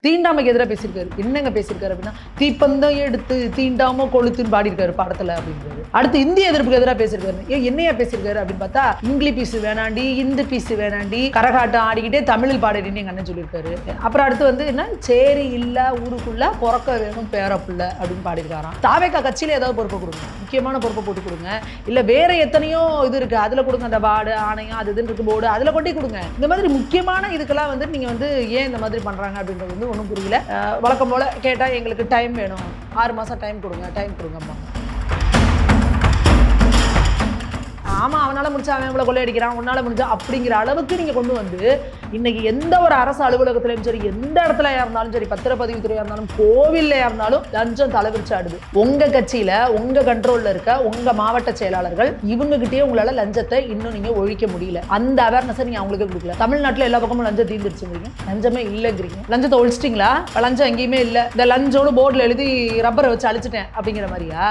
தீண்டாமைக்கு எதிராக பேசியிருக்காரு. என்னங்க பேசியிருக்காரு அப்படின்னா, தீப்பந்தம் எடுத்து தீண்டாம கொளுத்துன்னு பாடியிருக்காரு படத்துல அப்படின்றாரு. அடுத்து இந்திய எதிர்ப்புக்கு எதிராக பேசியிருக்காரு. என்னையா பேசியிருக்காரு அப்படின்னு பார்த்தா, இங்கிலீஷ் பீஸ் வேணாண்டி, இந்து பீஸ் வேணாண்டி, கரகாட்டம் ஆடிக்கிட்டே தமிழில் பாடினு எங்க அண்ணன் சொல்லியிருக்காரு. அப்புறம் அடுத்து வந்து என்ன, சேரி இல்ல ஊருக்குள்ள பிறக்க வேணும் பேரப்புள்ள அப்படின்னு பாடியிருக்காராம். தாவேகா கட்சியில ஏதாவது பொறுப்பை கொடுங்க, முக்கியமான பொறுப்பை போட்டு கொடுங்க. இல்ல வேற எத்தனையோ இது இருக்கு, அதுல கொடுங்க, அந்த வார்டு ஆணையம் அது இதுன்னு இருக்கு, போர்டு அதுல கொட்டி கொடுங்க. இந்த மாதிரி முக்கியமான இதுக்கெல்லாம் வந்து நீங்க வந்து ஏன் இந்த மாதிரி பண்றாங்க அப்படின்றது வந்து ஒன்றும் புரியல. வழக்கம் போல கேட்டா எங்களுக்கு டைம் வேணும், 6 மாசம் டைம் கொடுங்கம்மா. ஆமா, அவனால முடிச்சா அவன் இவ்வளவு கொள்ளையடிக்கிறான், உன்னால முடிஞ்சா அப்படிங்கிற அளவுக்கு நீங்க கொண்டு வந்து இன்னைக்கு எந்த ஒரு அரசு அலுவலகத்திலும் சரி, எந்த இடத்துல இருந்தாலும் சரி, பத்திரப்பதிவுத்துறையா இருந்தாலும் கோவில்ல இருந்தாலும் லஞ்சம் தலைவிரிச்சு ஆடுது. உங்க கட்சியில உங்க கண்ட்ரோல்ல இருக்க உங்க மாவட்ட செயலாளர்கள் இவங்க கிட்டே உங்களால லஞ்சத்தை இன்னும் நீங்க ஒழிக்க முடியல. அந்த அவேர்னஸ் நீங்க அவங்களுக்கு கொடுக்கல. தமிழ்நாட்டுல எல்லா பக்கமும் லஞ்சம் தீர்ந்துருச்சுங்கிறீங்க, லஞ்சமே இல்லைங்கிறீங்க. லஞ்சத்தை ஒழிச்சிட்டீங்களா? லஞ்சம் எங்கேயுமே இல்லை, இந்த லஞ்சம்னு போர்டில் எழுதி ரப்பரை வச்சு அழிச்சிட்டேன் அப்படிங்கிற மாதிரியா?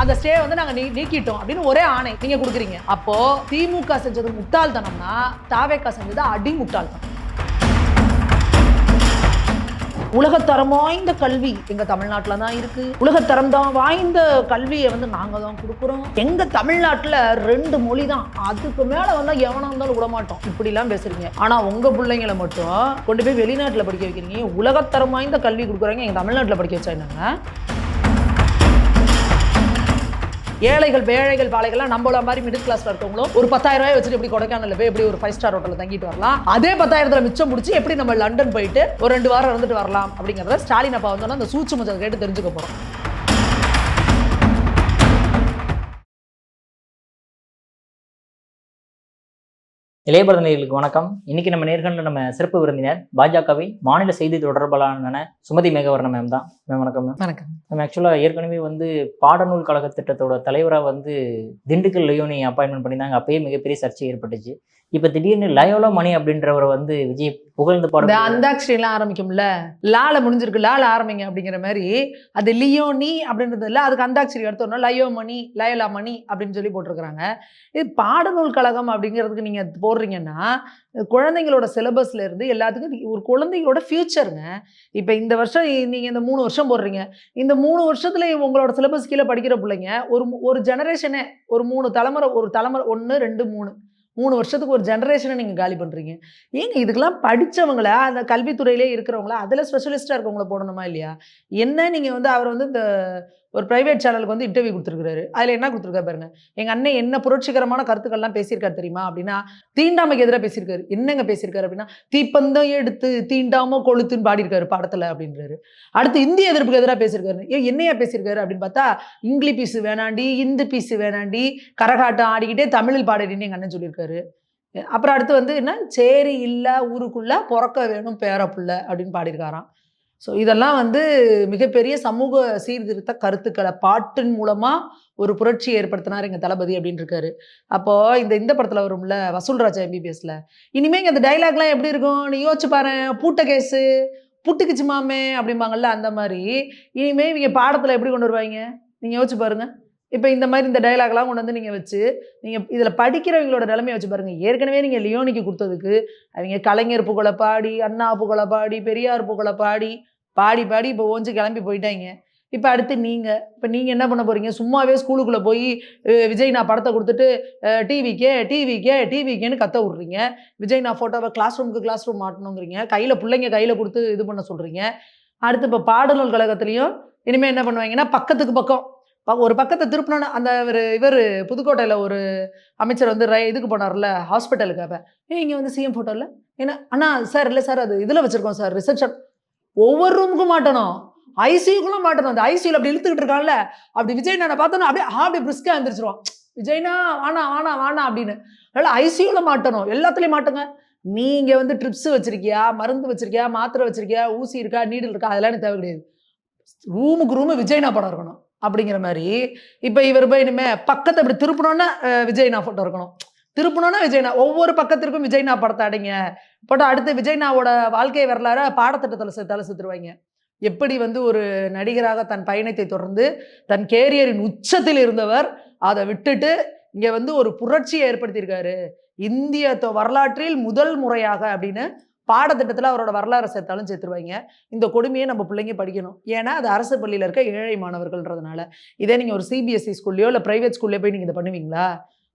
அந்த ஸ்டே வந்து நாங்க நீக்கிட்டோம் அப்படின்னு ஒரே ஆணை நீங்க கொடுக்குறீங்க. அப்போ திமுக செஞ்சது முட்டாள்தனம்னா தாவேகா செஞ்சது அடி முட்டாள்தனம். உலகத்தரம் வாய்ந்த கல்வி எங்க தமிழ்நாட்டுல தான் இருக்கு. உலகத்தரம் தான் வாய்ந்த கல்வியை வந்து நாங்க தான் கொடுக்குறோம். எங்க தமிழ்நாட்டுல 2 மொழி தான், அதுக்கு மேல வந்தா எவனா இருந்தாலும் விட மாட்டோம். இப்படி எல்லாம் பேசுறீங்க. ஆனா உங்க பிள்ளைங்களை மட்டும் கொண்டு போய் வெளிநாட்டுல படிக்க வைக்கிறீங்க. உலகத்தரம் வாய்ந்த கல்வி கொடுக்குறாங்க, எங்க தமிழ்நாட்டுல படிக்க வச்சா என்னங்க? ஏழைகள் பேழைகள் பாளைகள்லாம் நம்மள மாதிரி மிடில் கிளாஸ்ல இருக்கவங்களும் ஒரு 10,000 ரூபாய் வச்சுட்டு எப்படி கொடைக்கானல்ல போய் எப்படி ஒரு 5 ஸ்டார் ஹோட்டல்ல தங்கிட்டு வரலாம், அதே 10,000 மிச்சம் முடிச்சு எப்படி நம்ம லண்டன் போயிட்டு ஒரு 2 வாரம் இருந்துட்டு வரலாம் அப்படிங்கறத ஸ்டாலின் அப்பா வந்தோன்னா அந்த சூட்சுமத்தை கேட்டு தெரிஞ்சுக்க போறோம். இளையபரதனைகளுக்கு வணக்கம். இன்னைக்கு நம்ம நேர்காணல நம்ம சிறப்பு விருந்தினர் பாஜகவின் மாநில செய்தி தொடர்பாளரான சுமதி மேகவர்ணன் மேம் தான். மேம் வணக்கம். வணக்கம். நம்ம ஆக்சுவலாக ஏற்கனவே வந்து பாடநூல் கழக திட்டத்தோட தலைவராக வந்து திண்டுக்கல் லியோனி அப்பாயின்மெண்ட் பண்ணியிருந்தாங்க. அப்பயே மிகப்பெரிய சர்ச்சை ஏற்பட்டுச்சு. இப்போ திடீர்னு லயோலா மணி அப்படின்றவரை வந்து விஜய் புகழ்ந்து பாட அந்தாக்ஷரியெல்லாம் ஆரம்பிக்கும்ல, லால முடிஞ்சிருக்கு, லால ஆரம்பிங்க அப்படிங்கிற மாதிரி அது லியோனி அப்படின்றது இல்லை, அதுக்கு அந்தாக்ஷரி எடுத்தோம்னா லயோ மணி, லயோலா மணி அப்படின்னு சொல்லி போட்டிருக்கிறாங்க. இது பாடநூல் கழகம் அப்படிங்கிறதுக்கு நீங்க போடுறீங்கன்னா குழந்தைங்களோட சிலபஸ்ல இருந்து எல்லாத்துக்கும் ஒரு குழந்தைங்களோட ஃபியூச்சருங்க. இப்போ இந்த வருஷம் நீங்க இந்த 3 வருஷம் போடுறீங்க, இந்த 3 வருஷத்துல உங்களோட சிலபஸ் கீழே படிக்கிற பிள்ளைங்க ஒரு ஜெனரேஷனே, ஒரு 3 தலைமுறை, ஒரு தலைமுறை 1 2 3 வருஷத்துக்கு ஒரு ஜெனரேஷனை நீங்கள் காலி பண்ணுறீங்க. ஏங்க இதுக்கெல்லாம் படித்தவங்கள, அந்த கல்வித்துறையிலே இருக்கிறவங்கள, அதில் ஸ்பெஷலிஸ்ட்டாக இருக்கவங்கள போடணுமா இல்லையா? என்ன நீங்கள் வந்து அவர் வந்து இந்த ஒரு ப்ரைவேட் சேனலுக்கு வந்து இன்டர்வியூ கொடுத்துருக்காரு. அதில் என்ன கொடுத்துருக்காரு பாருங்க, எங்கள் அண்ணன் என்ன புரட்சிகரமான கருத்துக்கள்லாம் பேசியிருக்காரு தெரியுமா அப்படின்னா, தீண்டாமைக்கு எதிராக பேசியிருக்காரு. என்னங்க பேசியிருக்காரு அப்படின்னா, தீப்பந்தம் எடுத்து தீண்டாம கொளுத்துன்னு பாடியிருக்காரு படத்தில் அப்படின்றாரு. அடுத்து இந்திய எதிர்ப்புக்கு எதிராக பேசியிருக்காரு. என்னையா பேசியிருக்காரு அப்படின்னு பார்த்தா, இங்கிலீஷ் பீஸ் வேணாண்டி, இந்து பீஸ் வேணாண்டி, கரகாட்டம் ஆடிக்கிட்டே தமிழில் பாடினு எங்கள் அண்ணன் சொல்லியிருக்காரு. அப்புறம் அடுத்து வந்து என்ன, சேரி இல்ல ஊருக்குள்ள பிறக்க வேணும் பேரப்புள்ள அப்படின்னு பாடியிருக்காராம். ஸோ இதெல்லாம் வந்து மிகப்பெரிய சமூக சீர்திருத்த கருத்துக்களை பாட்டின் மூலமா ஒரு புரட்சி ஏற்படுத்தினார் எங்க தளபதி அப்படின்னு இருக்காரு. அப்போ இந்த படத்துல வரும்ல வசூல்ராஜா எம்பிபிஎஸ்ல, இனிமே இந்த டைலாக்லாம் எப்படி இருக்கும் நீ யோசிச்சு பாரு, பூட்ட கேஸு புட்டுக்குச்சு மாமே அப்படிம்பாங்கல்ல, அந்த மாதிரி இனிமே இவங்க பாடத்துல எப்படி கொண்டு வருவாங்க நீங்க யோசிச்சு பாருங்க. இப்போ இந்த மாதிரி இந்த டைலாக்லாம் கொண்டு வந்து நீங்கள் வச்சு நீங்கள் இதில் படிக்கிறவங்களோட நிலைமையை வச்சு பாருங்கள். ஏற்கனவே நீங்கள் லியோனிக்கு கொடுத்ததுக்கு அவங்க கலைஞர் புகழை பாடி, அண்ணா புகழை பாடி, பெரியார் புகழை பாடி இப்போ ஓஞ்சு கிளம்பி போயிட்டாங்க. இப்போ அடுத்து நீங்கள் என்ன பண்ண போகிறீங்க? சும்மாவே ஸ்கூலுக்குள்ளே போய் விஜய் நான் படத்தை கொடுத்துட்டு டிவிக்கேன்னு கத்த விட்றீங்க. விஜய் நான் ஃபோட்டோவை கிளாஸ் ரூம் மாட்டணுங்கிறீங்க. பிள்ளைங்க கையில் கொடுத்து இது பண்ண சொல்கிறீங்க. அடுத்து இப்போ பாடநூல் கழகத்துலேயும் இனிமேல் என்ன பண்ணுவாங்கன்னா, பக்கத்துக்கு பக்கம் ஒரு பக்கத்தை திருப்பினோன்னு அந்த இவர் புதுக்கோட்டையில் ஒரு அமைச்சர் வந்து இதுக்கு போனார்ல ஹாஸ்பிட்டலுக்கு. அப்போ இங்கே வந்து சிஎம் ஃபோட்டோ இல்லை ஏன்னா அண்ணா சார் இல்லை சார், அது இதில் வச்சுருக்கோம் சார் ரிசப்ஷன். ஒவ்வொரு ரூமுக்கும் மாட்டணும், ஐசியூக்குலாம் மாட்டணும். அந்த ஐசியூவில் அப்படி இழுத்துக்கிட்டு இருக்கான்ல, அப்படி விஜய் நான் பார்த்தோன்னா அப்படியே பிரிஸ்காக எழுந்திரிச்சிருவான். விஜய்னா வானா அப்படின்னு. அதனால் ஐசியூவில் மாட்டணும், எல்லாத்துலேயும் மாட்டுங்க. நீங்கள் வந்து ட்ரிப்ஸ் வச்சுருக்கியா, மருந்து வச்சுருக்கியா, மாத்திரை வச்சுருக்கியா, ஊசி இருக்கா, நீடில் இருக்கா, அதெல்லாம் எனக்கு தேவை கிடையாது. ரூமுக்கு விஜய்னா படம் இருக்கணும் அப்படிங்கிற மாதிரி. இப்போ இவர் போய் இனிமேல் பக்கத்தை இப்படி திருப்பினோன்னா விஜய்னா ஃபோட்டோ இருக்கணும், திருப்பினோன்னா விஜய்னா, ஒவ்வொரு பக்கத்திற்கும் விஜய்னா படத்தை அடைங்க போட்டோ. அடுத்து விஜய்னாவோட வாழ்க்கை வரலாற பாடத்திட்டத்தில் தலை சுற்றுருவாங்க. எப்படி வந்து ஒரு நடிகராக தன் பயணத்தை தொடர்ந்து தன் கேரியரின் உச்சத்தில் இருந்தவர் அதை விட்டுட்டு இங்கே வந்து ஒரு புரட்சியை ஏற்படுத்தியிருக்காரு. இந்திய வரலாற்றில் முதல் முறையாக அப்படின்னு பாடத்திட்டத்தில் அவரோட வரலாறு சேர்த்தாலும் சேர்த்துருவாங்க. இந்த கொடுமையை நம்ம பிள்ளைங்க படிக்கணும். ஏன்னா அது அரசு பள்ளியில் இருக்க ஏழை மாணவர்கள்ன்றதுனால. இதே நீங்கள் ஒரு சிபிஎஸ்சி ஸ்கூல்லையோ இல்லை பிரைவேட் ஸ்கூல்லையோ போய் நீங்கள் இதை பண்ணுவீங்களா?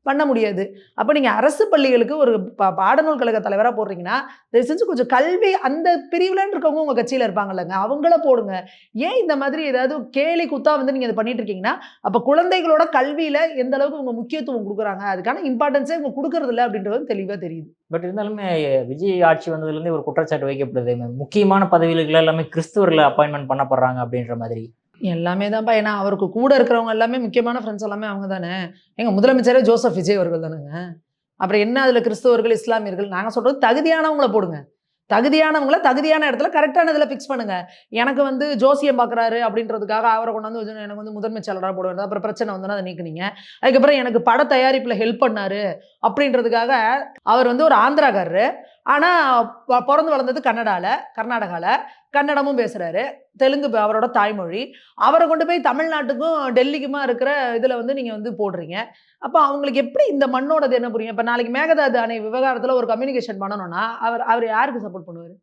பண்ண முடியாது. அப்போ நீங்கள் அரசு பள்ளிகளுக்கு ஒரு பாடநூல் கழக தலைவராக போடுறீங்கன்னா தயவு செஞ்சு கொஞ்சம் கல்வி அந்த பிரிவுலன்னு இருக்கவங்க உங்கள் கட்சியில் இருப்பாங்கல்லங்க, அவங்கள போடுங்க. ஏன் இந்த மாதிரி ஏதாவது கேலி குத்தா வந்து நீங்கள் இதை பண்ணிட்டு இருக்கீங்கன்னா அப்போ குழந்தைகளோட கல்வியில் எந்த அளவுக்கு உங்க முக்கியத்துவம் கொடுக்குறாங்க, அதுக்கான இம்பார்ட்டன்ஸே உங்க கொடுக்கறது இல்லை அப்படின்றது தெளிவாக தெரியுது. பட் இருந்தாலுமே விஜய் ஆட்சி வந்ததுலேருந்தே ஒரு குற்றச்சாட்டு வைக்கப்படுது, முக்கியமான பதவிகளுக்கு எல்லாமே கிறிஸ்துவர்களை அப்பாயின்மெண்ட் பண்ணப்படுறாங்க அப்படின்ற மாதிரி. எல்லாமே தான்ப்பா. ஏன்னா அவருக்கு கூட இருக்கிறவங்க எல்லாமே முக்கியமான ஃப்ரெண்ட்ஸ் எல்லாமே அவங்க தானே. எங்க முதலமைச்சரே ஜோசப் விஜய் அவர்கள் தானேங்க. அப்புறம் என்ன அதில் கிறிஸ்தவர்கள் இஸ்லாமியர்கள்? நாங்கள் சொல்றது தகுதியானவங்களை போடுங்க. தகுதியானவங்களை தகுதியான இடத்துல கரெக்டான இதில் ஃபிக்ஸ் பண்ணுங்க. எனக்கு வந்து ஜோசியம் பார்க்குறாரு அப்படின்றதுக்காக அவரை கொண்டு வந்து எனக்கு வந்து முதன்மை செயலராக போட வேண்டியது. அப்புறம் பிரச்சனை வந்தோன்னா அதை நீக்குனீங்க. அதுக்கப்புறம் எனக்கு பட தயாரிப்பில் ஹெல்ப் பண்ணாரு அப்படின்றதுக்காக அவர் வந்து ஒரு ஆந்திராக்காரரு. ஆனால் பிறந்து வளர்ந்தது கர்நாடகாவில் கன்னடமும் பேசுகிறாரு, தெலுங்கு அவரோட தாய்மொழி. அவரை கொண்டு போய் தமிழ்நாட்டுக்கும் டெல்லிக்குமா இருக்கிற இதில் வந்து நீங்கள் வந்து போடுறீங்க. அப்போ அவங்களுக்கு எப்படி இந்த மண்ணோடது என்ன புரியும்? இப்போ நாளைக்கு மேகதாது அணை விவகாரத்தில் ஒரு கம்யூனிகேஷன் பண்ணணும்னா அவர் யாருக்கு சப்போர்ட் பண்ணுவார்?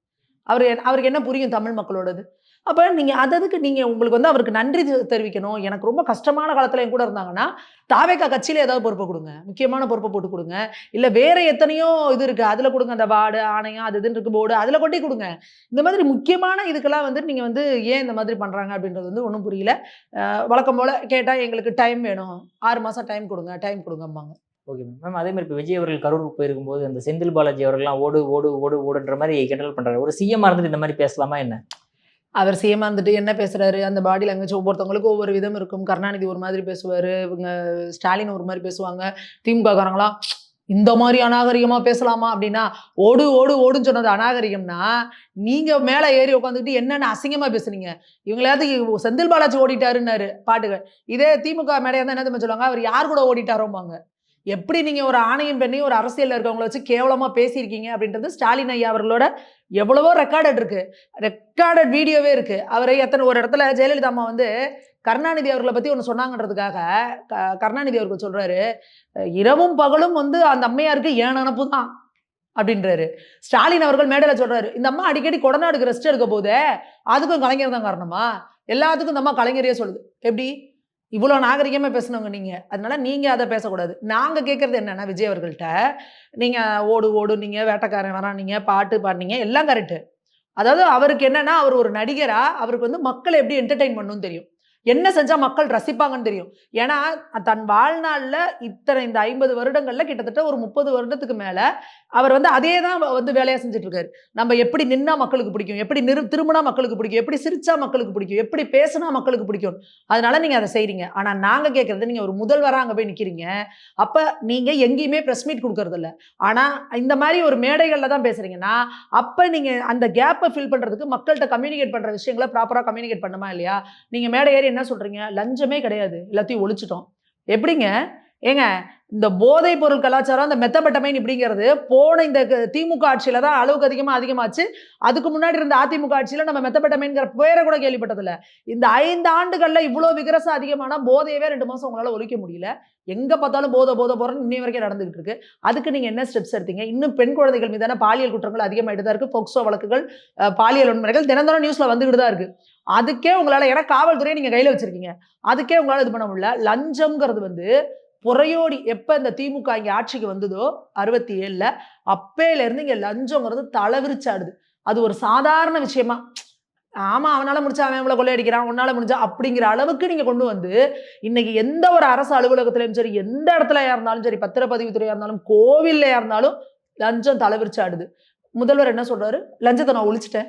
அவருக்கு என்ன புரியும் தமிழ் மக்களோடது? அப்போ நீங்கள் அதுக்கு நீங்கள் உங்களுக்கு வந்து அவருக்கு நன்றி தெரிவிக்கணும். எனக்கு ரொம்ப கஷ்டமான காலத்தில் என் கூட இருந்தாங்கன்னா தாவேகா கட்சியில் ஏதாவது பொறுப்பை கொடுங்க, முக்கியமான பொறுப்பை போட்டு கொடுங்க. இல்லை வேற எத்தனையோ இது இருக்குது அதில் கொடுங்க, அந்த வார்டு ஆணையம் அது இதுன்னு இருக்கு போர்டு அதில் கொட்டி கொடுங்க. இந்த மாதிரி முக்கியமான இதுக்கெல்லாம் வந்து நீங்கள் வந்து ஏன் இந்த மாதிரி பண்ணுறாங்க அப்படின்றது வந்து ஒன்றும் புரியல. வழக்கம் போல் கேட்டால் எங்களுக்கு டைம் வேணும், 6 மாதம் டைம் கொடுங்கம்பாங்க. Okay ma'am. அதே மாதிரி இப்போ விஜய் அவர்கள் கரூருக்கு போயிருக்கும்போது அந்த செந்தில் பாலாஜி அவர்கள்லாம் ஓடுன்ற மாதிரி கிண்டல் பண்ணுறாரு. ஒரு சிஎம் இருந்துட்டு இந்த மாதிரி பேசலாமா என்ன? அவர் சிஎம்மா இருந்துட்டு என்ன பேசுறாரு? அந்த பாடி லாங்குவேஜ் ஒவ்வொருத்தவங்களுக்கும் ஒவ்வொரு விதம் இருக்கும். கருணாநிதி ஒரு மாதிரி பேசுவார், இவங்க ஸ்டாலின் ஒரு மாதிரி பேசுவாங்க. திமுக காரங்களாம் இந்த மாதிரி அநாகரிகமா பேசலாமா அப்படின்னா ஓடுன்னு சொன்னது அநாகரிகம்னா நீங்க மேல ஏறி உட்காந்துக்கிட்டு என்னென்ன அசிங்கமா பேசுனீங்க. இவங்களாவது செந்தில் பாலாஜி ஓடிட்டாருன்னாரு பாட்டுகள். இதே திமுக மேடையா தான் என்ன சொல்லுவாங்க, அவர் யார் கூட ஓடிட்டாரோம்பாங்க. எப்படி நீங்க ஒரு ஆணையம் பண்ணி ஒரு அரசியல்ல இருக்கவங்களை வச்சு கேவலமா பேசியிருக்கீங்க அப்படின்றது ஸ்டாலின் ஐயா அவர்களோட எவ்வளவோ ரெக்கார்டட் வீடியோவே இருக்கு. அவரை ஒரு இடத்துல ஜெயலலிதா அம்மா வந்து கருணாநிதி அவர்களை பத்தி ஒன்று சொன்னாங்கன்றதுக்காக கருணாநிதி அவர்கள் சொல்றாரு, இரவும் பகலும் வந்து அந்த அம்மையாருக்கு ஏன் நினப்பு தான் அப்படின்றாரு. ஸ்டாலின் அவர்கள் மேடையில் சொல்றாரு, இந்த அம்மா அடிக்கடி கொடநாடுக்கு ரெஸ்ட் எடுக்க போதே அதுக்கும் கலைஞர் தான் காரணமா, எல்லாத்துக்கும் இந்த அம்மா கலைஞரையே சொல்லுது. எப்படி இவ்வளோ நாகரிகமாக பேசினவங்க நீங்கள், அதனால நீங்கள் அதை பேசக்கூடாது. நாங்கள் கேட்குறது என்னென்னா விஜய் அவர்கள்ட்ட, நீங்கள் ஓடு நீங்கள் வேட்டைக்காரன் வரான், நீங்கள் பாட்டு பாடினீங்க எல்லாம் கரெக்டு. அதாவது அவருக்கு என்னென்னா அவர் ஒரு நடிகராக அவருக்கு வந்து மக்களை எப்படி என்டர்டெயின் பண்ணணும்னு தெரியும், என்ன செஞ்சால் மக்கள் ரசிப்பாங்கன்னு தெரியும். ஏன்னா தன் வாழ்நாளில் இந்த 50 வருடங்களில் கிட்டத்தட்ட ஒரு 30 வருடத்துக்கு மேலே அவர் வந்து அதே தான் வந்து வேலையாக செஞ்சுட்டு இருக்காரு. நம்ம எப்படி நின்னா மக்களுக்கு பிடிக்கும், எப்படி திரும்பினா மக்களுக்கு பிடிக்கும், எப்படி சிரிச்சா மக்களுக்கு பிடிக்கும், எப்படி பேசுனா மக்களுக்கு பிடிக்கும். அதனால நீங்கள் அதை செய்கிறீங்க. ஆனால் நாங்கள் கேட்குறது, நீங்கள் ஒரு முதல்வராக அங்கே போய் நிற்கிறீங்க, அப்போ நீங்கள் எங்கேயுமே ப்ரெஸ் மீட் கொடுக்கறது இல்லை. ஆனால் இந்த மாதிரி ஒரு மேடைகளில் தான் பேசுகிறீங்கன்னா அப்போ நீங்கள் அந்த கேப்பை ஃபில் பண்ணுறதுக்கு மக்கள்கிட்ட கம்யூனிகேட் பண்ணுற விஷயங்களை ப்ராப்பராக கம்யூனிகேட் பண்ணுமா இல்லையா? நீங்கள் மேடை ஏறி என்ன சொல்றீங்க, லஞ்சமே கிடையாது, எல்லாத்தையும் ஒழிச்சிட்டோம். எப்படிங்க ஏங்க இந்த போதைப் பொருள் கலாச்சாரம், இந்த மெத்தபெட்டமைன் இப்படிங்கிறது போன இந்த திமுக ஆட்சியில தான் அளவுக்கு அதிகமாச்சு. அதுக்கு முன்னாடி இருந்த அதிமுக ஆட்சியில நம்ம மெத்தபெட்டமைன்கிற பேரை கூட கேள்விப்பட்டதில்ல. இந்த 5 ஆண்டுகள்ல இவ்வளவு விகரசம் அதிகமான போதையவே 2 மாசம் உங்களால ஒழிக்க முடியல. எங்க பார்த்தாலும் போதை போறன்னு இன்னை வரைக்கும் நடந்துகிட்டு இருக்கு. அதுக்கு நீங்க என்ன ஸ்டெப்ஸ் எடுத்தீங்க? இன்னும் பெண் குழந்தைகள் மீதான பாலியல் குற்றங்கள் அதிகமாயிட்டு தான் இருக்கு. போக்சோ வழக்குகள், பாலியல் வன்முறைகள் தினந்தோறும் நியூஸ்ல வந்துகிட்டு தான் இருக்கு. அதுக்கே உங்களால, ஏன்னா காவல்துறையை நீங்க கையில வச்சிருக்கீங்க, அதுக்கே உங்களால இது பண்ண முடியல. லஞ்சம்ங்கிறது வந்து புறையோடி எப்ப இந்த திமுக இங்க ஆட்சிக்கு வந்ததோ 67ல அப்பையில இருந்து இங்க லஞ்சம்ங்கிறது தலைவிரிச்சாடுது. அது ஒரு சாதாரண விஷயமா, ஆமா அவனால முடிச்சா அவன் இவ்வளவு கொள்ளையடிக்கிறான், உன்னால முடிஞ்சா அப்படிங்கிற அளவுக்கு நீங்க கொண்டு வந்து இன்னைக்கு எந்த ஒரு அரசு அலுவலகத்திலும் சரி, எந்த இடத்துல இருந்தாலும் சரி, பத்திரப்பதிவுத்துறையா இருந்தாலும் கோவில்லையா இருந்தாலும் லஞ்சம் தலைவிரிச்சாடுது. முதல்வர் என்ன சொல்றாரு, லஞ்சத்தை நான் ஒழிச்சிட்டேன்.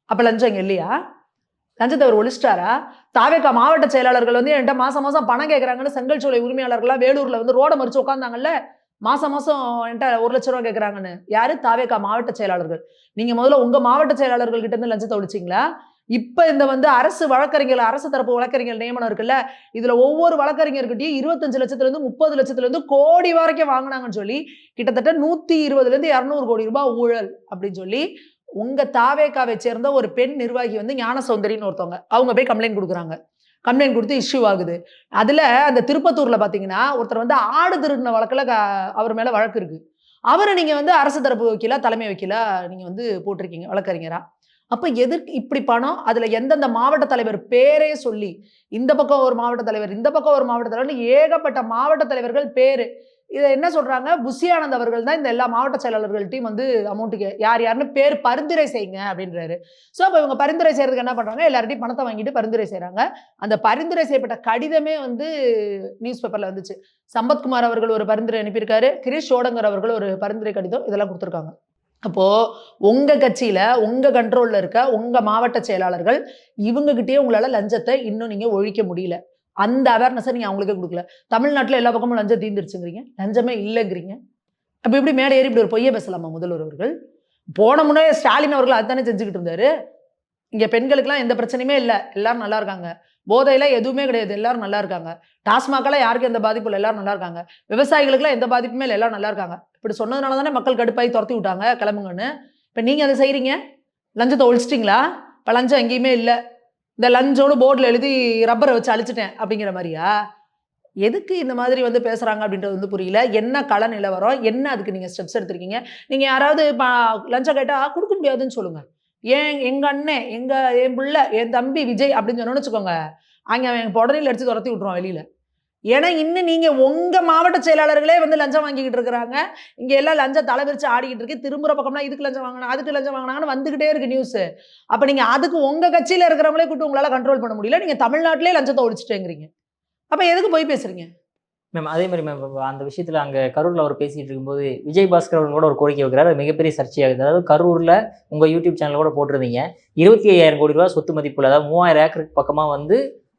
அப்ப லஞ்சம் இங்க இல்லையா? லஞ்சத்தை அவர் ஒழிச்சிட்டாரா? தாவேகா மாவட்ட செயலாளர்கள் வந்து என்கிட்ட மாசம் பணம் கேட்கறாங்கன்னு செங்கல் சோலை உரிமையாளர்கள்லாம் வேலூர்ல வந்து ரோட மறிச்சு உட்காந்தாங்கல்ல, மாசம் என்கிட்ட 1 லட்சம் ரூபாய் கேட்கறாங்கன்னு. யாரு? தாவேகா மாவட்ட செயலாளர்கள். நீங்க முதல்ல உங்க மாவட்ட செயலாளர்கள் கிட்ட இருந்து லஞ்சத்தை ஒழிச்சிங்களா? இப்ப இந்த வந்து அரசு தரப்பு வழக்கறிஞர் நியமனம் இருக்குல்ல, இதுல ஒவ்வொரு வழக்கறிஞர்கிட்டையும் 25 லட்சத்துல இருந்து 30 லட்சத்துல இருந்து கோடி வரைக்கும் வாங்கினாங்கன்னு சொல்லி கிட்டத்தட்ட 120 இருந்து 200 கோடி ரூபாய் ஊழல் அப்படின்னு சொல்லி உங்க தாவேகாவை சேர்ந்த ஒரு பெண் நிர்வாகி வந்து ஞான சௌந்தரின்னு ஒருத்தவங்க, அவங்க போய் கம்ப்ளைண்ட் கொடுக்குறாங்க. கம்ப்ளைண்ட் கொடுத்து இஷ்யூ ஆகுது. அதுல அந்த திருப்பத்தூர்ல பாத்தீங்கன்னா ஒருத்தர் வந்து ஆடு திருடின வழக்குல அவர் மேல வழக்கு இருக்கு. அவரை நீங்க வந்து அரசு தரப்பு வக்கீலா, தலைமை வக்கீலா நீங்க வந்து போட்டிருக்கீங்க வழக்கறிஞரா. அப்ப எதற்கு இப்படி பணம்? அதுல எந்தெந்த மாவட்ட தலைவர் பேரே சொல்லி, இந்த பக்கம் ஒரு மாவட்ட தலைவர், இந்த பக்கம் ஒரு மாவட்ட தலைவர்ன்னு ஏகப்பட்ட மாவட்ட தலைவர்கள் பேரு. இத என்ன சொல்றாங்க, புஷி ஆனந்த் அவர்கள் தான் இந்த எல்லா மாவட்ட செயலாளர்கள்ட்டயும் வந்து அமௌண்ட்டுக்கு யார் யாருன்னு பேர் பரிந்துரை செய்யுங்க அப்படின்றாரு. அப்ப இவங்க பரிந்துரை செய்றதுக்கு என்ன பண்றாங்க, எல்லார்ட்டயும் பணத்த வாங்கிட்டு பரிந்துரை செய்றாங்க. அந்த பரிந்துரை செய்யப்பட்ட கடிதமே வந்து நியூஸ் பேப்பர்ல வந்துச்சு. சம்பத்குமார் அவர்கள் ஒரு பரிந்துரை அனுப்பியிருக்காரு. கிரீஷ் சோடங்கர் அவர்கள் ஒரு பரிந்துரை கடிதம் இதெல்லாம் குடுத்திருக்காங்க. அப்போ உங்க கட்சியில, உங்க கண்ட்ரோல்ல இருக்க உங்க மாவட்ட செயலாளர்கள், இவங்க கிட்டயே உங்களால லஞ்சத்த இன்னும் நீங்க ஒழிக்க முடியல. அந்த அவேர்னஸ நீங்க அவங்களுக்கே குடுக்கல. தமிழ்நாட்டுல எல்லா பக்கமும் லஞ்சம் தீர்ந்துருச்சுங்கிறீங்க. லஞ்சமே இல்லங்கிறீங்க. அப்ப எப்படி மேடை ஏறி இப்படி ஒரு பொய்ய பேசலாமா முதல்வர் அவர்கள்? போன முறை ஸ்டாலின் அவர்கள் அதுதானே செஞ்சுகிட்டு இருந்தாரு. இங்க பெண்களுக்குலாம் எந்த பிரச்சனையுமே இல்ல. எல்லாரும் நல்லா இருக்காங்க. போதையில எதுவுமே கிடையாது. எல்லாரும் நல்லா இருக்காங்க. டாஸ்மாக்ல யாருக்கும் எந்த பாதிப்பும் இல்ல. எல்லாரும் நல்லா இருக்காங்க. விவசாயிகளுக்குலாம் எந்த பாதிப்புமே இல்ல. எல்லாரும் நல்லா இருக்காங்க. இப்படி சொன்னதுனால தானே மக்கள் கடுப்பாயி தொரத்தி விட்டாங்க கிளம்புங்கன்னு. இப்ப நீங்க அத செய்றீங்க. லஞ்சத்த ஒழிச்சிட்டீங்களா? இப்ப லஞ்சம் எங்கேயுமே இல்ல. இந்த லஞ்சம்னு போர்ட்ல எழுதி ரப்பர வச்சு அழிச்சுட்டேன் அப்படிங்கிற மாரியா? எதுக்கு இந்த மாதிரி வந்து பேசுறாங்க அப்படின்றது வந்து புரியல. என்ன கள நிலவரம்? என்ன அதுக்கு நீங்க ஸ்டெப்ஸ் எடுத்திருக்கீங்க? நீங்க யாராவது லஞ்சம் கேட்டா குடுக்க முடியாதுன்னு சொல்லுங்க. ஏன் எங்க அண்ணன், என் புள்ள, என் தம்பி விஜய் அப்படின்னு சொன்னோம்னு வச்சுக்கோங்க. அங்க அவன் பொடரியில அடிச்சு தொரத்தி விட்டுருவான் வெளியில. ஏன்னா, இன்னும் நீங்க உங்க மாவட்ட செயலாளர்களே வந்து லஞ்சம் வாங்கிக்கிட்டு இருக்கிறாங்க. இங்க எல்லாம் லஞ்சம் தல விரிச்சு ஆடிக்கிட்டு இருக்கு. திரும்புற பக்கம்லாம் இதுக்கு லஞ்சம் வாங்குனாங்க, அதுக்கு லஞ்சம் வாங்குனாங்கன்னு வந்துகிட்டே இருக்கு நியூஸு. அப்ப நீங்க அதுக்கு உங்க கட்சியில இருக்கிறவங்களே கூப்பிட்டு உங்களால கண்ட்ரோல் பண்ண முடியல. நீங்க தமிழ்நாட்டிலேயே லஞ்சத்த ஒழிச்சுட்டேங்கிறீங்க. அப்ப எதுக்கு பொய் பேசுறீங்க? மேம் அதே மாதிரி மேம் அந்த விஷயத்துல அங்க கரூர்ல அவர் பேசிட்டு இருக்கும்போது விஜய் பாஸ்கர் அவர்கள் கூட ஒரு கோரிக்கை வைக்கிறார். அது மிகப்பெரிய சர்ச்சையாகுது. அதாவது கரூர்ல உங்க யூடியூப் சேனல் கூட போட்டிருந்தீங்க. 25,000 கோடி ரூபாய் சொத்து மதிப்புல, அதாவது 3000 ஏக்கருக்கு பக்கமா வந்து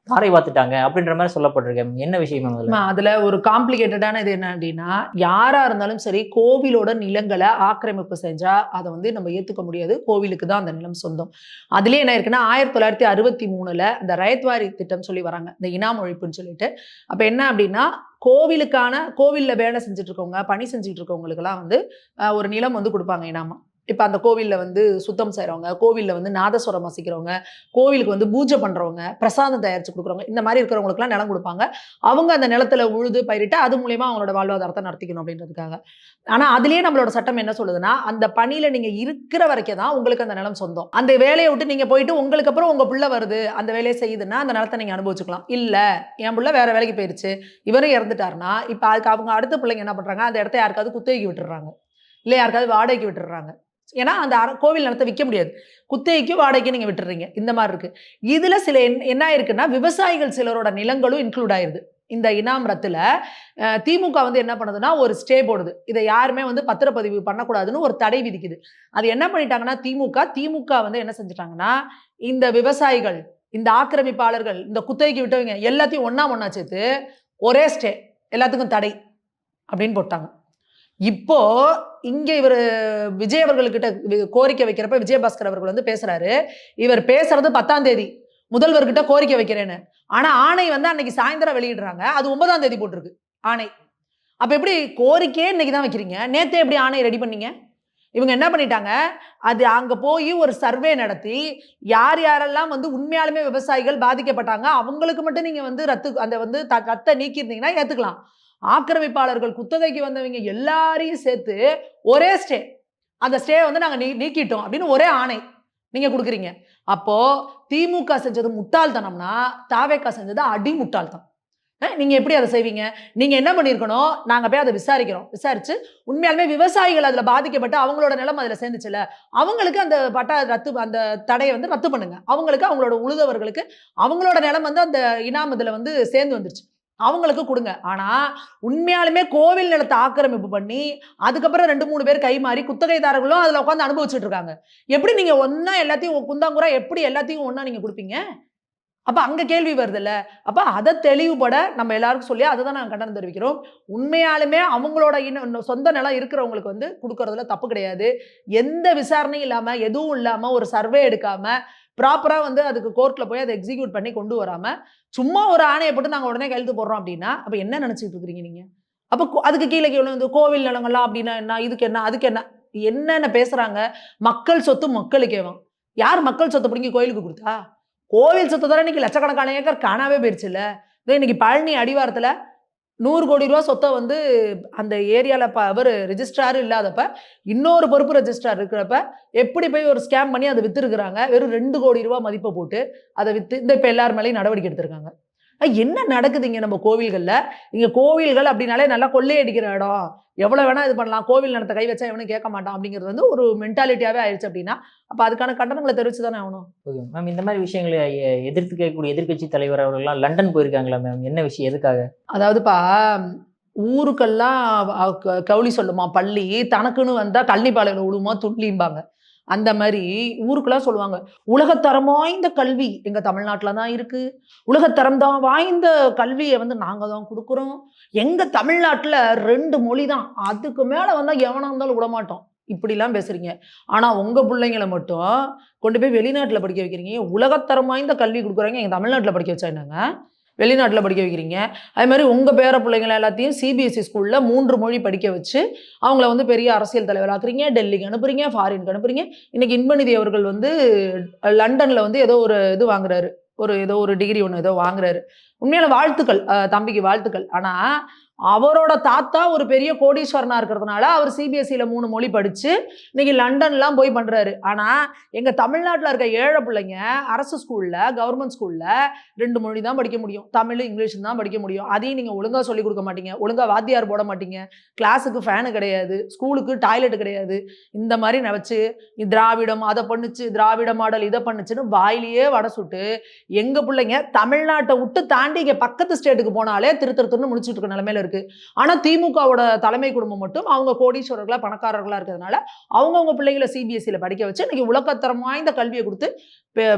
தாரை வாத்துட்டாங்க அப்படின்ற மாதிரி சொல்லப்பட்டிருக்கு. என்ன விஷயம் மேம் அதுல? அதுல ஒரு காம்ப்ளிகேட்டடான இது என்ன அப்படின்னா, யாரா இருந்தாலும் சரி, கோவிலோட நிலங்கள ஆக்கிரமிப்பு செஞ்சா, அத வந்து நம்ம ஏத்துக்க முடியாது. கோவிலுக்கு தான் அந்த நிலம் சொந்தம். அதிலயே என்ன இருக்குன்னா, 1963ல அந்த ரயத்வாரி திட்டம் சொல்லி வராங்க. இந்த இனாம் ஒழிப்புன்னு சொல்லிட்டு. அப்ப என்ன அப்படின்னா, கோவில்ல வேலை செஞ்சுட்டு இருக்கவங்க, பணி செஞ்சுட்டு இருக்கவங்களுக்கெல்லாம் வந்து ஒரு நிலம் வந்து குடுப்பாங்க இனாமா. இப்ப அந்த கோவில்ல வந்து சுத்தம் செய்றவங்க, கோவில்ல வந்து நாதஸ்வரம் வாசிக்கிறவங்க, கோவிலுக்கு வந்து பூஜை பண்றவங்க, பிரசாதம் தயாரிச்சு குடுக்குறவங்க, இந்த மாரி இருக்கிறவங்களுக்கெல்லாம் நிலம் குடுப்பாங்க. அவங்க அந்த நிலத்துல உழுது பயிரிட்டு, அது மூலியமா அவங்களோட வாழ்வாதாரத்த நடத்திக்கணும் அப்படின்றதுக்காக. ஆனா, அதிலேயே நம்மளோட சட்டம் என்ன சொல்லுதுன்னா, அந்த பணியில நீங்க இருக்கிற வரைக்கும் தான் உங்களுக்கு அந்த நிலம் சொந்தம். அந்த வேலைய விட்டு நீங்க போயிட்டு உங்களுக்கு அப்புறம் உங்க புள்ள வருது, அந்த வேலைய செய்யுதுன்னா, அந்த நிலத்த நீங்க அனுபவிச்சுக்கலாம். இல்ல, என் புள்ள வேற வேலைக்கு போயிருச்சு, இவரும் இறந்துட்டாருன்னா, இப்ப அதுக்கு அவங்க அடுத்த பிள்ளைங்க என்ன பண்றாங்க, அந்த இடத்த யாருக்காவது குத்தகைக்கு விட்டுர்றாங்க. இல்ல யாருக்காவது வாடகைக்கு விட்டுர்றாங்க. ஏன்னா, அந்த கோவில் நிலத்த விக்க முடியாது. குத்தகைக்கு, வாடகைக்கு நீங்க விட்டுர்றீங்க. இந்த மாரி இருக்கு. இதுல சில என்ன ஆயிருக்குன்னா, விவசாயிகள் சிலரோட நிலங்களும் இன்க்ளூட் ஆயிருது. இந்த இனாம் ரத்துல திமுக வந்து என்ன பண்ணுதுன்னா, ஒரு ஸ்டே போடுது. இத யாருமே வந்து பத்திரப்பதிவு பண்ணக்கூடாதுன்னு ஒரு தடை விதிக்குது. அது என்ன பண்ணிட்டாங்கன்னா திமுக வந்து என்ன செஞ்சுட்டாங்கன்னா, இந்த விவசாயிகள், இந்த ஆக்கிரமிப்பாளர்கள், இந்த குத்தகைக்கு விட்டவங்க எல்லாத்தையும் ஒண்ணா சேர்த்து ஒரே ஸ்டே எல்லாத்துக்கும் தடை அப்படின்னு போட்டாங்க. இப்போ இங்க இவரு விஜய் அவர்கள்கிட்ட கோரிக்கை வைக்கிறப்ப விஜயபாஸ்கர் அவர்கள் வந்து பேசுறாரு. இவர் பேசுறது 10ஆம் தேதி. முதல்வர்கிட்ட கோரிக்கை வைக்கிறேன்னு. ஆனா ஆணை வந்து அன்னைக்கு சாயந்தரம் வெளியிடுறாங்க. அது 9ஆம் தேதி போட்டிருக்கு ஆணை. அப்ப எப்படி கோரிக்கையே இன்னைக்கு தான் வைக்கிறீங்க? நேத்தே எப்படி ஆணை ரெடி பண்ணீங்க? இவங்க என்ன பண்ணிட்டாங்க, அது அங்க போய் ஒரு சர்வே நடத்தி, யார் யாரெல்லாம் வந்து உண்மையாலுமே விவசாயிகள் பாதிக்கப்பட்டாங்க, அவங்களுக்கு மட்டும் நீங்க வந்து ரத்த நீக்கியிருந்தீங்கன்னா ஏத்துக்கலாம். ஆக்கிரமிப்பாளர்கள், குத்தகைக்கு வந்தவங்க எல்லாரையும் சேர்த்து ஒரே ஸ்டே. அந்த ஸ்டே வந்து நாங்க நீக்கிட்டோம் அப்படின்னு ஒரே ஆணை நீங்க குடுக்குறீங்க. அப்போ திமுக செஞ்சது முட்டாள்தனம்னா, தாவேகா செஞ்சது அடி முட்டாள்தனம். நீங்க எப்படி அத செய்வீங்க? நீங்க என்ன பண்ணியிருக்கணும், நாங்க போய் அத விசாரிக்கிறோம். விசாரிச்சு உண்மையாலுமே விவசாயிகள் அதுல பாதிக்கப்பட்டு அவங்களோட நிலம் அதுல சேர்ந்துச்சுல்ல, அவங்களுக்கு அந்த அந்த தடைய வந்து ரத்து பண்ணுங்க. அவங்களுக்கு அவங்களோட உழுதவர்களுக்கு அவங்களோட நிலம் வந்து அந்த இனாம் இதுல வந்து சேர்ந்து வந்துருச்சு. அவங்களுக்கு குடுங்க. ஆனா, உண்மையாலுமே கோவில் நிலத்த ஆக்கிரமிப்பு பண்ணி, அதுக்கப்புறம் 2, 3 பேர் கை மாறி குத்தகைதாரர்களும் அதுல உட்கார்ந்து அனுபவிச்சுட்டு இருக்காங்க. எப்படி நீங்க ஒண்ணா எல்லாத்தையும் குந்தாங்குறா எப்படி எல்லாத்தையும் ஒண்ணா நீங்க குடுப்பீங்க? அப்ப அங்க கேள்வி வருதுல்ல. அப்ப அத தெளிவுபட நம்ம எல்லாருக்கும் சொல்லி அததான் நாங்க கண்டனம் தெரிவிக்கிறோம். உண்மையாலுமே அவங்களோட சொந்த நிலம் இருக்கிறவங்களுக்கு வந்து குடுக்குறதுல தப்பு கிடையாது. எந்த விசாரணையும் இல்லாம, எதுவும் இல்லாம, ஒரு சர்வே எடுக்காம, ப்ராப்பரா வந்து அதுக்கு கோர்ட்ல போய் அத எக்ஸிக்யூட் பண்ணி கொண்டு வராம, சும்மா ஒரு ஆணைய போட்டு நாங்க உடனே கையெழுத்து போடுறோம் அப்டின்னா, அப்ப என்ன நினைச்சுட்டு இருக்கிறீங்க நீங்க? அப்ப அதுக்கு கீழ வந்து கோவில் நிலங்கள்லாம் அப்டின்னா என்ன? இதுக்கு என்ன? அதுக்கு என்ன? என்னென்ன பேசுறாங்க? மக்கள் சொத்து மக்களுக்கேவாம். யார் மக்கள் சொத்த புடுங்கி கோயிலுக்கு குடுத்தா? கோவில் சொத்து தானே இன்னைக்கு லட்சக்கணக்கான ஏக்கர் காணாவே போயிருச்சுல்ல. இன்னைக்கு பழனி அடிவாரத்துல 100 கோடி ரூபா சொத்தை வந்து அந்த ஏரியாவில் அவர் ரெஜிஸ்ட்ராரும் இல்லாதப்ப இன்னொரு பொறுப்பு ரெஜிஸ்ட்ரார் இருக்கிறப்ப எப்படி போய் ஒரு ஸ்கேம் பண்ணி அதை விற்றுருக்குறாங்க. வெறும் 2 கோடி ரூபா மதிப்பை போட்டு அதை விற்று இந்த இப்போ எல்லார் மேலேயும் நடவடிக்கை எடுத்திருக்காங்க. என்ன நடக்குது இங்கே நம்ம கோவில்களில்? இங்கே கோவில்கள் அப்படின்னாலே நல்லா கொள்ளையடிக்கிற இடம், எவ்வளோ வேணால் இது பண்ணலாம், கோவில் நடத்த கை வச்சா எவனும் கேட்க மாட்டான் அப்படிங்கிறது வந்து ஒரு மென்டாலிட்டியாகவே ஆயிடுச்சு. அப்படின்னா அப்போ அதுக்கான கண்டனங்களை தெரிவித்து தானே ஆகணும். ஓகே மேம், இந்த மாதிரி விஷயங்களை எதிர்த்து கேட்கக்கூடிய எதிர்க்கட்சி தலைவர் அவர்கள்லாம் லண்டன் போயிருக்காங்களா மேம்? என்ன விஷயம், எதுக்காக? அதாவதுப்பா, ஊருக்கெல்லாம் கவுளி சொல்லுமா பள்ளி, தனக்குன்னு வந்தால் கள்ளிப்பாளையில் விழுமா துள்ளிம்பாங்க. அந்த மாதிரி ஊருக்கெல்லாம் சொல்லுவாங்க, உலகத்தரம் வாய்ந்த கல்வி எங்கள் தமிழ்நாட்டில் தான் இருக்குது, உலகத்தரம் தான் வாய்ந்த கல்வியை வந்து நாங்கள் தான் கொடுக்குறோம், எங்கள் தமிழ்நாட்டில் 2 மொழி தான், அதுக்கு மேலே வந்தால் எவனாக இருந்தாலும் விடமாட்டோம், இப்படிலாம் பேசுகிறீங்க. ஆனால் உங்கள் பிள்ளைங்களை மட்டும் கொண்டு போய் வெளிநாட்டில் படிக்க வைக்கிறீங்க. உலகத்தரம் வாய்ந்த கல்வி கொடுக்குறாங்க, எங்கள் தமிழ்நாட்டில் படிக்க வச்சா என்னங்க, வெளிநாட்டில் படிக்க வைக்கிறீங்க. அது மாதிரி உங்கள் பேர பிள்ளைங்களை எல்லாத்தையும் சிபிஎஸ்சி ஸ்கூலில் 3 மொழி படிக்க வச்சு அவங்கள வந்து பெரிய அரசியல் தலைவராக்குறீங்க, டெல்லிக்கு அனுப்புறீங்க, ஃபாரினுக்கு அனுப்புறீங்க. இன்னைக்கு இன்பநிதி அவர்கள் வந்து லண்டனில் வந்து ஏதோ ஒரு இது வாங்குறாரு, ஏதோ ஒரு டிகிரி ஒன்று ஏதோ வாங்குறாரு. உண்மையான வாழ்த்துக்கள், தம்பிக்கு வாழ்த்துக்கள். ஆனால் அவரோட தாத்தா ஒரு பெரிய கோடீஸ்வரனா இருக்கிறதுனால அவர் சிபிஎஸ்சியில் 3 மொழி படித்து இன்னைக்கு லண்டன்லாம் போய் பண்ணுறாரு. ஆனால் எங்கள் தமிழ்நாட்டில் இருக்க ஏழை பிள்ளைங்க அரசு ஸ்கூலில், கவர்மெண்ட் ஸ்கூலில் 2 மொழி தான் படிக்க முடியும், தமிழ் இங்கிலீஷ் தான் படிக்க முடியும். அதையும் நீங்கள் ஒழுங்காக சொல்லிக் கொடுக்க மாட்டீங்க, ஒழுங்காக வாத்தியார் போட மாட்டீங்க, கிளாஸுக்கு ஃபேனு கிடையாது, ஸ்கூலுக்கு டாய்லெட் கிடையாது. இந்த மாதிரி வச்சு திராவிடம் அதை பண்ணுச்சு, திராவிட மாடல் இதை பண்ணுச்சுன்னு வாயிலேயே வடை சுட்டு எங்கள் பிள்ளைங்க தமிழ்நாட்டை விட்டு தாண்டி இங்கே பக்கத்து ஸ்டேட்டுக்கு போனாலே திருத்தருன்னு முடிச்சுட்டு இருக்க நிலைமையில இருக்கு. ஆனா திமுகவோட தலைமை குடும்பம் மட்டும் அவங்க கோடீஸ்வரர்களா பணக்காரர்களா இருக்கிறதுனால அவங்கவுங்க பிள்ளைகளை சிபிஎஸ்சியில் படிக்க வச்சு இன்னைக்கு உலகத்தரம் வாய்ந்த கல்வியை கொடுத்து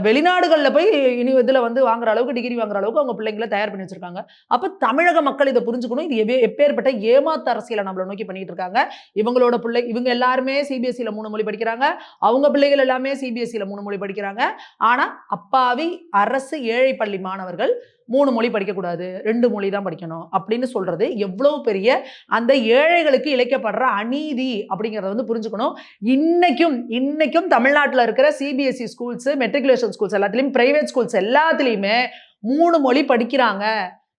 வெளிநாடுகளில் போய் இனி இதில் வந்து வாங்குற அளவுக்கு, டிகிரி வாங்குற அளவுக்கு அவங்க பிள்ளைங்களை தயார் பண்ணி வச்சிருக்காங்க. அப்போ தமிழக மக்கள் இதை புரிஞ்சுக்கணும். இது எப்பேற்பட்ட ஏமாத்து அரசியலை நம்மளை நோக்கி பண்ணிட்டு இருக்காங்க. இவங்களோட பிள்ளை, இவங்க எல்லாருமே சிபிஎஸ்சியில் 3 மொழி படிக்கிறாங்க, அவங்க பிள்ளைகள் எல்லாமே சிபிஎஸ்சியில் 3 மொழி படிக்கிறாங்க. ஆனால் அப்பாவி அரசு ஏழை பள்ளி மாணவர்கள் 3 மொழி படிக்கக்கூடாது, 2 மொழி தான் படிக்கணும் அப்படின்னு சொல்றது எவ்வளவு பெரிய அந்த ஏழைகளுக்கு இழைக்கப்படுற அநீதி அப்படிங்கிறத வந்து புரிஞ்சுக்கணும். இன்னைக்கும் தமிழ்நாட்டில் இருக்கிற சிபிஎஸ்சி ஸ்கூல்ஸ், மெட்ரிகுலேஷன் ஸ்கூல்ஸ் எல்லாத்துலேயும், பிரைவேட் ஸ்கூல்ஸ் எல்லாத்துலேயுமே 3 மொழி படிக்கிறாங்க.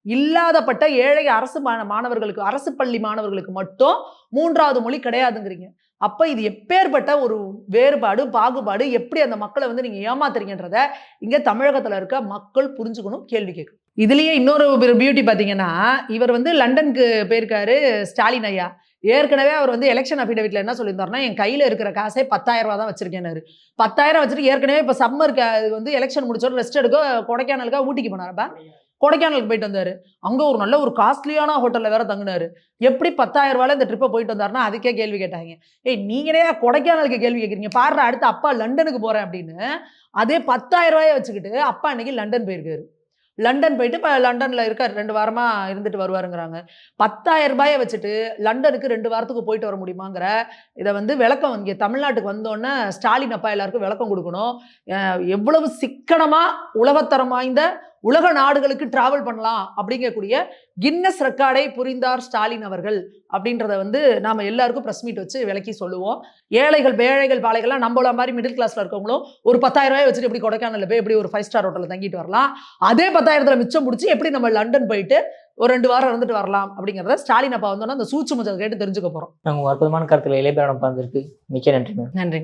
இல்லாதப்பட்ட ஏழை அரசு மாணவர்களுக்கு, அரசு பள்ளி மாணவர்களுக்கு மட்டும் 3வது மொழி கிடையாதுங்கிறீங்க. அப்போ இது எப்பேற்பட்ட ஒரு வேறுபாடு, பாகுபாடு, எப்படி அந்த மக்களை வந்து நீங்கள் ஏமாத்துறீங்கன்றத இங்கே தமிழகத்தில் இருக்க மக்கள் புரிஞ்சுக்கணும், கேள்வி கேட்கணும். இதுலேயே இன்னொரு பியூட்டி பார்த்தீங்கன்னா, இவர் வந்து லண்டனுக்கு போயிருக்காரு ஸ்டாலின் ஐயா. ஏற்கனவே அவர் வந்து எலெக்ஷன் அஃபிடவிட்ல என்ன சொல்லியிருந்தாருன்னா, என் கையில் இருக்கிற காசே 10,000 ரூபா தான் வச்சிருக்கேன்னாரு. 10,000 வச்சுட்டு ஏற்கனவே இப்போ சம்மருக்கு வந்து எலெக்ஷன் முடிச்சோட ரெஸ்ட் எடுக்க கொடைக்கானலுக்காக ஊட்டிக்கு போனாரப்பா. கொடைக்கானலுக்கு போயிட்டு வந்தாரு. அங்கே ஒரு நல்ல ஒரு காஸ்ட்லியான ஹோட்டலில் வேற தங்கினாரு. எப்படி 10,000 ரூபாயில் இந்த ட்ரிப்பை போயிட்டு வந்தாருன்னா அதுக்கே கேள்வி கேட்டாங்க. நீங்களே கொடைக்கானலுக்கு கேள்வி கேட்குறீங்க, பாடுற அடுத்து அப்பா லண்டனுக்கு போகிறேன் அப்படின்னு. அதே 10,000 ரூபாயை வச்சுக்கிட்டு அப்பா இன்னைக்கு லண்டன் போயிருக்காரு. லண்டன் போயிட்டு இப்போ லண்டனில் இருக்கார், 2 வாரமாக இருந்துட்டு வருவாருங்கிறாங்க. 10,000 ரூபாயை வச்சுட்டு லண்டனுக்கு 2 வாரத்துக்கு போயிட்டு வர முடியுமாங்கிற இதை வந்து விளக்கம் இங்கே தமிழ்நாட்டுக்கு வந்தோன்னே ஸ்டாலின் அப்பா எல்லாருக்கும் விளக்கம் கொடுக்கணும். எவ்வளவு சிக்கனமாக உலகத்தரம் வாய்ந்த உலக நாடுகளுக்கு டிராவல் பண்ணலாம் அப்படிங்கக்கூடிய கின்னஸ் ரெக்கார்டை புரிந்தார் ஸ்டாலின் அவர்கள் அப்படின்றத வந்து நாம எல்லாருக்கும் பிரஸ் மீட் வச்சு விளக்கி சொல்லுவோம். ஏழைகள், பேழைகள், பாழைகள்லாம் நம்மள மாதிரி மிடில் கிளாஸ்ல இருக்கவங்களும் ஒரு 10,000 ரூபாய் வச்சுட்டு எப்படி கொடைக்கானல்ல போய் எப்படி ஒரு 5 ஸ்டார் ஹோட்டலில் தங்கிட்டு வரலாம், அதே 10,000 மிச்சம் முடிச்சு எப்படி நம்ம லண்டன் போயிட்டு ஒரு 2 வாரம் இருந்துட்டு வரலாம் அப்படிங்கிறத ஸ்டாலின் அப்பா வந்தோன்னா அந்த சூட்சுமத்தை கேட்டு தெரிஞ்சுக்க போறோம். அற்புதமான கருத்துல இளையபிரானம் பார்த்துருக்கு. மிக்க நன்றி. நன்றி.